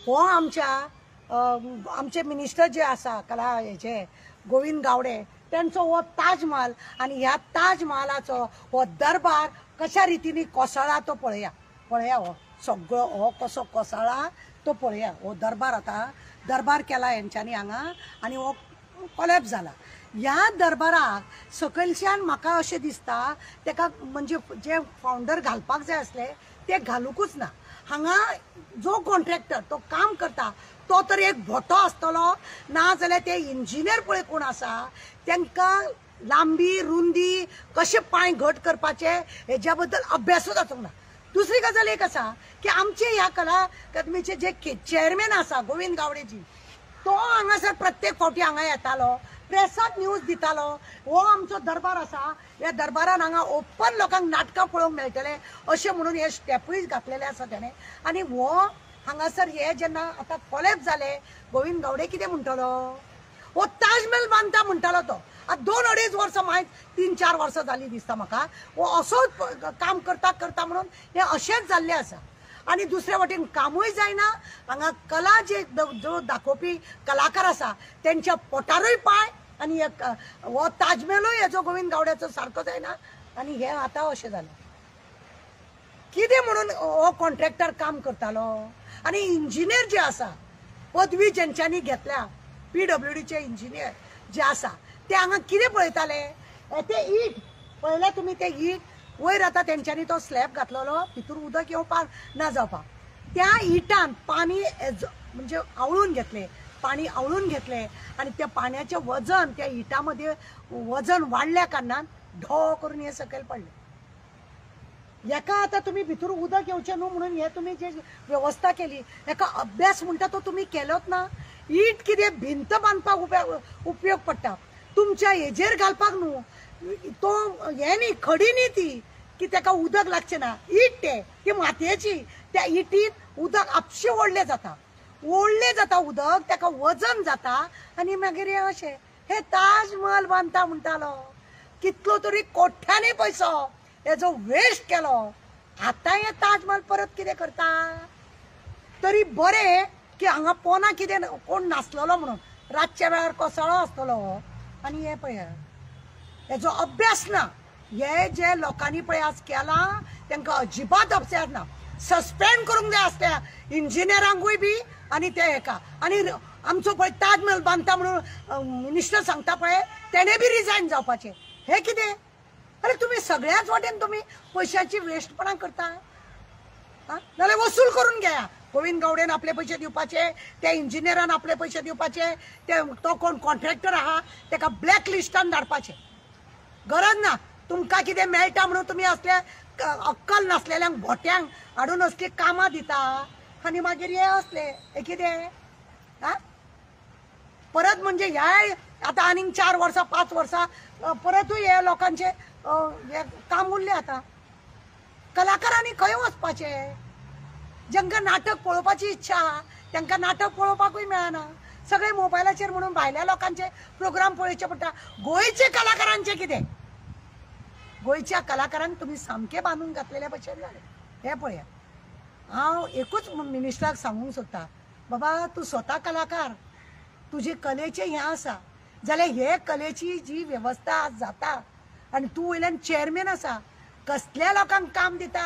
हो आमचे मिनिस्टर जे आसा कला हेचे गोविंद गावडे त्यांचो हो ताजमहल आणि ह्या ताजमहलाचो हो दरबार कशा रितीने कोसळ्ळा तो पळया हो सगळो हो कसो कोसळ्ळा तो पळया हो दरबार आता दरबार केला यांच्यानी हांगा आणि हो कोलॅप्स जाला ह्या दरबाराक सकयलच्यान म्हाका अशें दिसता तेका म्हणजे जे फाउंडर घालपाक जाय आसले ते घालूकूच ना हांगा जो कॉन्ट्रॅक्टर तो काम करता तो तर एक भोटो आसतलो ना जाल्यार ते इंजिनियर पळय कोण आसा तांकां लांबी रुंदी कशे पांय घट करपाचे हेज्या बद्दल अभ्यासूच जावंक ना दुसरी गजाल एक आसा की आमचे ह्या कला अकादमीचे जे चेअरमॅन आसा गोविंद गावडेजी तो हांगासर प्रत्येक फावटी हांगा येतालो प्रेसाक न्यूज दितालो हो आमचो दरबार आसा ह्या दरबारान हांगा ओपन लोकांक नाटकां पळोवंक मेळटले अशें म्हणून हे स्टेपूय घातलेले आसा तेणें आनी हो हांगासर हे जेन्ना आतां कोलॅप्स जाले गोविंद गावडे कितें म्हणटलो हो ताजमहल बांदता म्हणटालो तो आतां 2-2.5 वर्सां मागीर 3-4 वर्सां जालीं दिसता म्हाका हो असोच काम करता म्हणून हे अशेंच जाल्लें आसा आणि दुसऱ्या वाटेन कामूय जायना हांगा कला जे जो दाखोवपी कलाकार आसा त्यांच्या पोटारूय पाय आणि हो ताजमहलूय हेजो गोविंद गावड्याचो सारको जायना आणि हे आतां अशें जालें कितें म्हणून हो कॉन्ट्रॅक्टर काम करतालो आणि इंजिनियर जे आसा पदवी जेंच्यांनी घेतल्या PWDचे इंजिनियर जे आसा ते हांगा कितें पळयताले ते ईट पळयलें तुमी ते ईट वयर आता तेंच्यांनी तो स्लॅब घातलेलो भितर उदक येवपाक ना जावपाक त्या इटान पाणी म्हणजे आवळून घेतले पाणी आवळून घेतले आणि त्या पाण्याचे वजन त्या इटामध्ये वजन वाढल्या कारणान ढो करून हे सकयल पडले याका आता तुम्ही भितर उदक येवचे न्हू म्हणून हे तुम्ही जे व्यवस्था केली याका अभ्यास म्हणटा तो तुम्ही केलोत ना ईट कितें भिंत बांदपाक उपयोग पडटा तुमच्या हेजेर घालपाक न्हू तो हे न्ही खडी न्ही ती की तेका उदक लागचे ना ईट ती मातयेची त्या इटीत उदक आपशे ओडले जाता उदक तेका वजन जाता आणि मागीर हे अशें हे ताजमहल बांदता म्हणटालो कितलो तरी कोट्यांनी पयसो हेजो वेस्ट केलो आता हे ताजमहल परत कितें करता तरी बरें की हांगा पोना कितें कोण नासलेलो म्हणून रातच्या वेळार कोसळ्ळो आसतलो आणि हे पळय हेजो अभ्यास ना हे जे लोकांनी पळय आज केला तांकां अजिबात अभ्यास ना सस्पेंड करूंक जाय आसल्या इंजिनियरांकूय बी आणि ते हेका आणि आमचो पळय ताजमहल बांदता म्हणून मिनिस्टर सांगता पळय तेणे बी रिजायन जावपाचें हे कितें अरे तुम्ही सगळ्याच वाटेन तुम्ही पैशाची वेस्टपणा करता नाल्यार वसूल करून घ्या गोविंद गावडेन आपले पैसे दिवपाचे त्या इंजिनियरान आपले पैसे दिवपाचे तो कोण कॉन्ट्रॅक्टर आहा तेका ब्लॅक लिस्टान धाडपाचे गरज ना तुमकां कितें मेळटा म्हणून तुम्ही असले अक्कल नासलेल्यांक भोट्यांक हाडून असली कामां दिता आनी मागीर हे असले हे कितें परत म्हणजे ह्या आता आनीक 4 वर्सां 5 वर्सां परतूय हे लोकांचे हे काम उरले आता कलाकारांनी खंय वचपाचे जांकां नाटक पळोवपाची इच्छा तांकां नाटक पळोवपाकूय मेळना सगळे मोबायलाचेर म्हणून भायल्या लोकांचे प्रोग्राम पळोवचे पडटा गोंयचे कलाकारांचे कितें गोंयच्या कलाकारांक तुम्ही सामके बांदून घातलेल्या भशेन जाले हे पळया हांव एकूच मिनिस्टराक सांगूंक सोदता बाबा तूं स्वता कलाकार तुजे कलेचे हें आसा जाल्यार हे कलेची जी वेवस्था आज जाता आनी तूं वयल्यान चेअरमॅन आसा कसल्या लोकांक काम दिता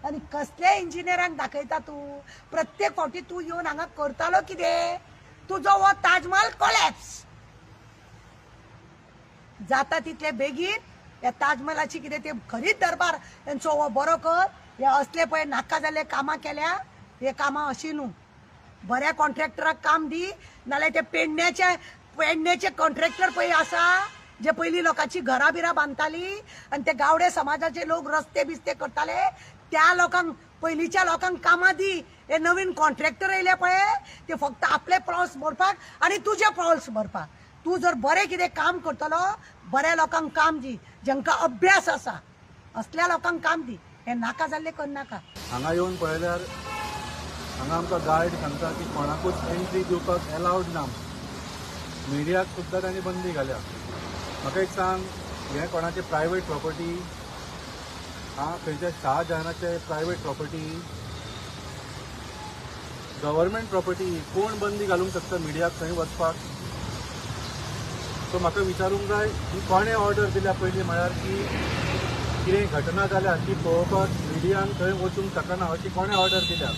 आनी कसल्या इंजिनियरांक दाखयता तूं प्रत्येक फावटी तूं येवन हांगा करतालो कितें तुजो हो ताजमहल कोलॅप्स जाता तितले बेगीन ह्या ताजमहलाची कितें ते खरीच दरबार तांचो हो बरो कर हे असले पळय नाका जाल्ले कामां केल्या हे कामां अशी न्हू बऱ्या कॉन्ट्रॅक्टराक काम दी नाल्यार ते पेडण्याचे कॉन्ट्रॅक्टर पळय आसा जे पयलीं लोकांची घरां बिरां बांदताली आनी ते गावडे समाजाचे लोक रस्ते बिस्ते करताले त्या लोकांक पयलींच्या लोकांक कामां दी हे नवीन कॉन्ट्रॅक्टर येयले पळय ते फक्त आपले प्रॉल्स भरपाक आनी तुजे प्रॉल्स भरपाक तूं जर बरें कितें काम करतलो बऱ्या लोकांक काम दी जांकां अभ्यास आसा असल्या लोकांक काम दी हे नाका जाल्ले करनाका हांगा येवन पळयल्यार हांगा आमकां गायड सांगता की कोणाकूच एंट्री दिवपाक एलावड ना मिडियाक सुद्दां तांणी बंदी घाल्या म्हाका एक सांग हे कोणाचे प्रायवेट प्रॉपर्टी खंयच्या शाहजहानाचे प्रायवेट प्रॉपर्टी गव्हर्मेंट प्रॉपर्टी कोण बंदी घालूंक शकता मिडियाक थंय वचपाक? सो म्हाका विचारूंक जाय की कोणें ऑर्डर दिल्या पयलीं, म्हळ्यार की कितें घटना जाल्या ती पळोवपाक मिडियान थंय वचूंक शकना अशी कोणें ऑर्डर दिल्या?